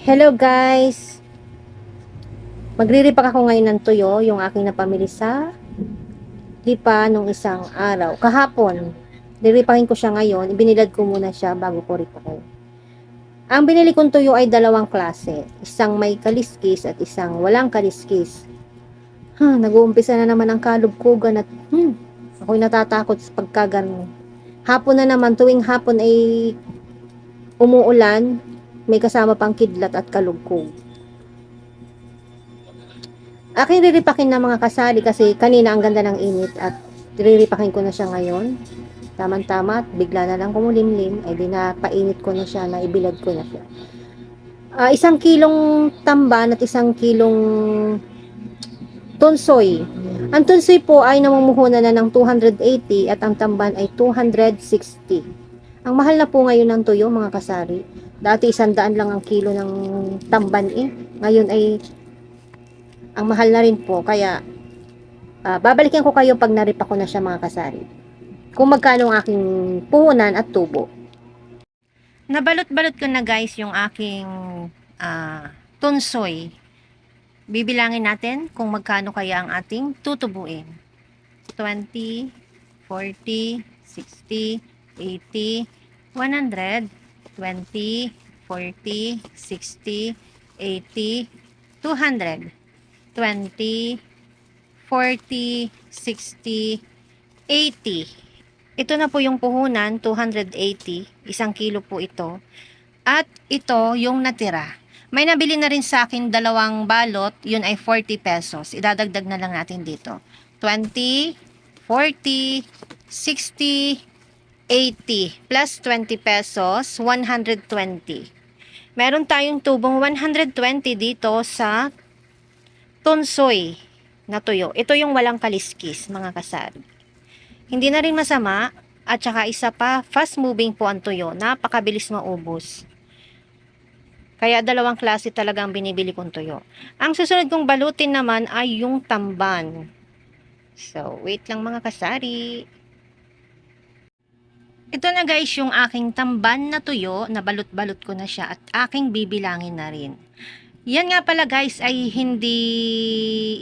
Hello guys! Magre-repack ako ngayon ng tuyo, yung aking napamili sa lipa nung isang araw. Kahapon, re-repackin ko siya ngayon, ibinilad ko muna siya bago ko repakin. Ang binili kong tuyo ay dalawang klase, isang may kaliskis at isang walang kaliskis. Nag-uumpisa na naman ang kalugkugan at ako'y natatakot sa pagkagan. Hapon na naman, tuwing hapon ay umuulan, may kasama pang kidlat at kalugkog. Aking riripakin na mga kasali kasi kanina ang ganda ng init at riripakin ko na siya ngayon. Tama-tama at bigla na lang kumulimlim, ay di na painit ko na siya, na ibilad ko na siya. Isang kilong tamban at isang kilong tunsoy. Ang tunsoy po ay namumuhunan na ng 280 at ang tamban ay 260. Ang mahal na po ngayon ng tuyo mga kasari. Dati 100 lang ang kilo ng tamban Ngayon ay ang mahal na rin po, kaya babalikan ko kayo pag naripa ko na siya mga kasari. Kung magkano ang aking puhunan at tubo. Nabalot-balot ko na guys yung aking tunsoy. Bibilangin natin kung magkano kaya ang ating tutubuin. 20, 40, 60, 80, 100, 20, 40, 60, 80, 200, 20, 40, 60, 80. Ito na po yung puhunan, 280. Isang kilo po ito. At ito yung natira. May nabili na rin sa akin dalawang balot. Yun ay 40 pesos. Idadagdag na lang natin dito. 20, 40, 60, 80. Plus 20 pesos, 120. Meron tayong tubong 120 dito sa tunsoy na tuyo. Ito yung walang kaliskis, mga kasari. Hindi na rin masama, at saka isa pa, fast moving po ang tuyo. Napakabilis maubos. Kaya dalawang klase talaga ang binibili kong tuyo. Ang susunod kong balutin naman ay yung tamban. So, wait lang mga kasari. Ito na guys yung aking tamban na tuyo. Nabalot-balot ko na siya at aking bibilangin na rin. Yan nga pala guys ay hindi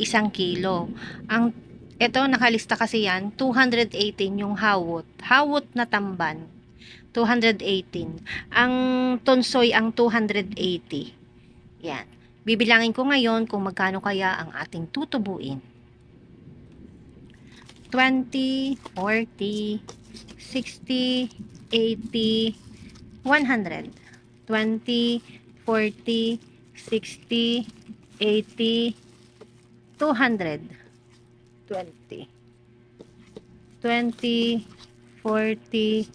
isang kilo. Ito nakalista kasi yan, 218 yung hawot. Hawot na tamban, 218. Ang tonsoy ang 280. Yan. Bibilangin ko ngayon kung magkano kaya ang ating tutubuin. 20, 40, 60, 80, 100. 20, 40, 60, 80, 200, 20, 20, 40,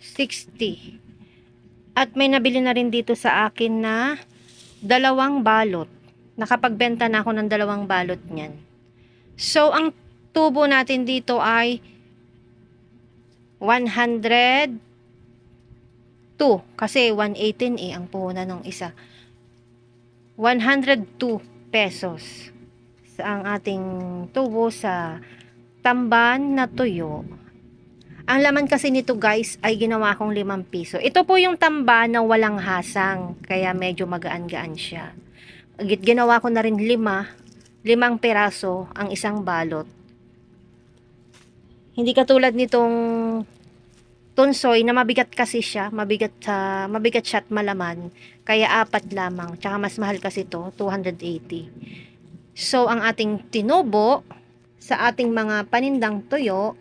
60. At may nabili na rin dito sa akin na dalawang balot. Nakapagbenta na ako ng dalawang balot niyan. So, ang tubo natin dito ay 102. Kasi 118 ang puhunan ng isa. 102 pesos sa ang ating tubo sa tamban na tuyo. Ang laman kasi nito guys ay ginawa kong 5 piso. Ito po yung tamban na walang hasang, kaya medyo magaan-gaan siya. Ginawa ko na rin 5 piraso ang isang balot. Hindi katulad nitong tunsoy na mabigat kasi siya, mabigat siya at malaman, kaya 4 lamang. Tsaka mas mahal kasi to, 280. So ang ating tinubo sa ating mga panindang tuyo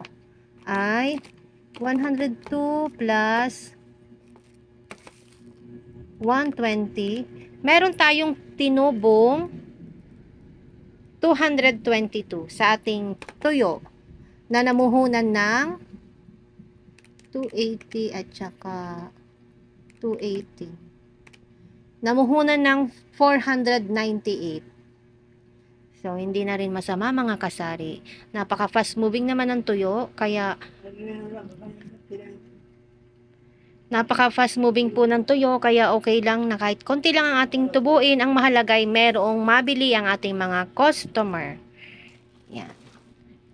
ay 102 plus 120. Meron tayong tinubong 222 sa ating tuyo na namuhunan ng 280 at saka 280. Namuhunan ng 498. So, hindi na rin masama mga kasari. Napaka fast moving naman ng tuyo, kaya napaka fast moving po ng tuyo, kaya okay lang na kahit konti lang ang ating tubuin. Ang mahalaga ay merong mabili ang ating mga customer. Yan.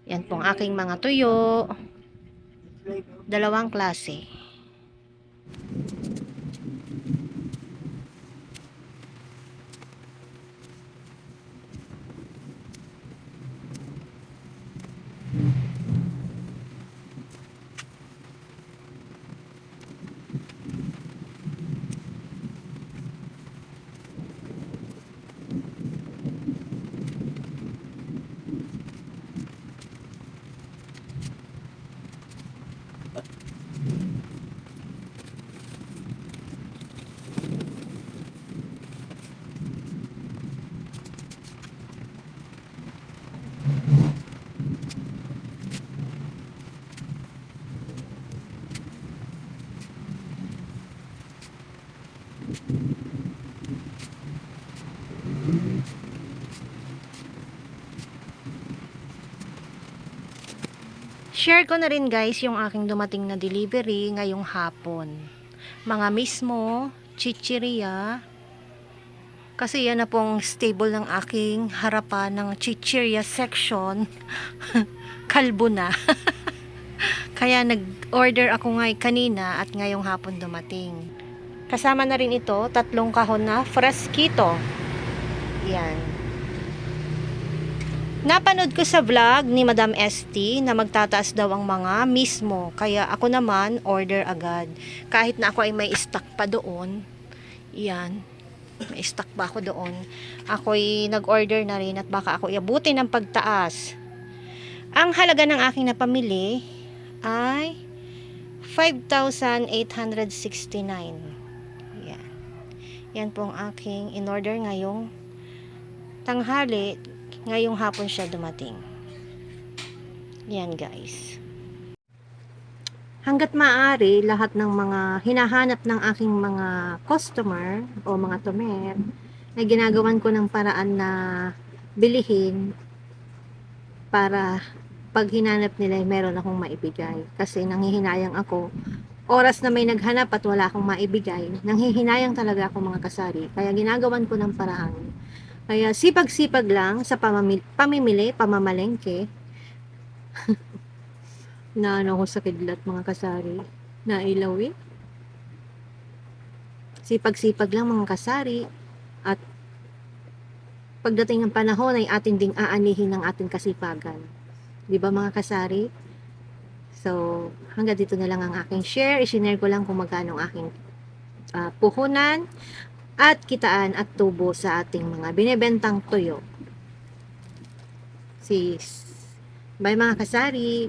Yan pong aking mga tuyo. Dalawang klase. Share ko na rin guys yung aking dumating na delivery ngayong hapon. Mga mismo, chichirya. Kasi yan na pong stable ng aking harapan ng chichirya section. Kalbo na. Kaya nag-order ako kanina at ngayong hapon dumating. Kasama na rin ito, 3 kahon na fresquito. Yan. Napanood ko sa vlog ni Madam ST na magtataas daw ang mga mismo. Kaya ako naman, order agad. Kahit na ako ay may stock pa doon. Yan. May stock pa ako doon. Ako'y nag-order na rin at baka ako iabutin ng pagtaas. Ang halaga ng aking napamili ay 5,869. Yan. Yan po ang aking in-order ngayong tanghali. Ngayong hapon siya dumating. Yan guys. Hanggat maaari, lahat ng mga hinahanap ng aking mga customer o mga tumer, ay ginagawan ko ng paraan na bilihin para pag hinanap nila ay meron akong maibigay. Kasi nanghihinayang ako. Oras na may naghanap at wala akong maibigay, nanghihinayang talaga ako mga kasari. Kaya ginagawan ko ng paraan. Kaya sipag-sipag lang sa pamimili, pamamalengke. Na ano ko sa kidlat mga kasari. Nailaw eh. Sipag-sipag lang mga kasari. At pagdating ng panahon ay atin ding aanihin ng ating kasipagan. Di ba mga kasari? So, hanggang dito na lang ang aking share. I-share ko lang kung magkano ang aking puhunan at kitaan at tubo sa ating mga binebentang tuyo. Sis. Bye mga kasari.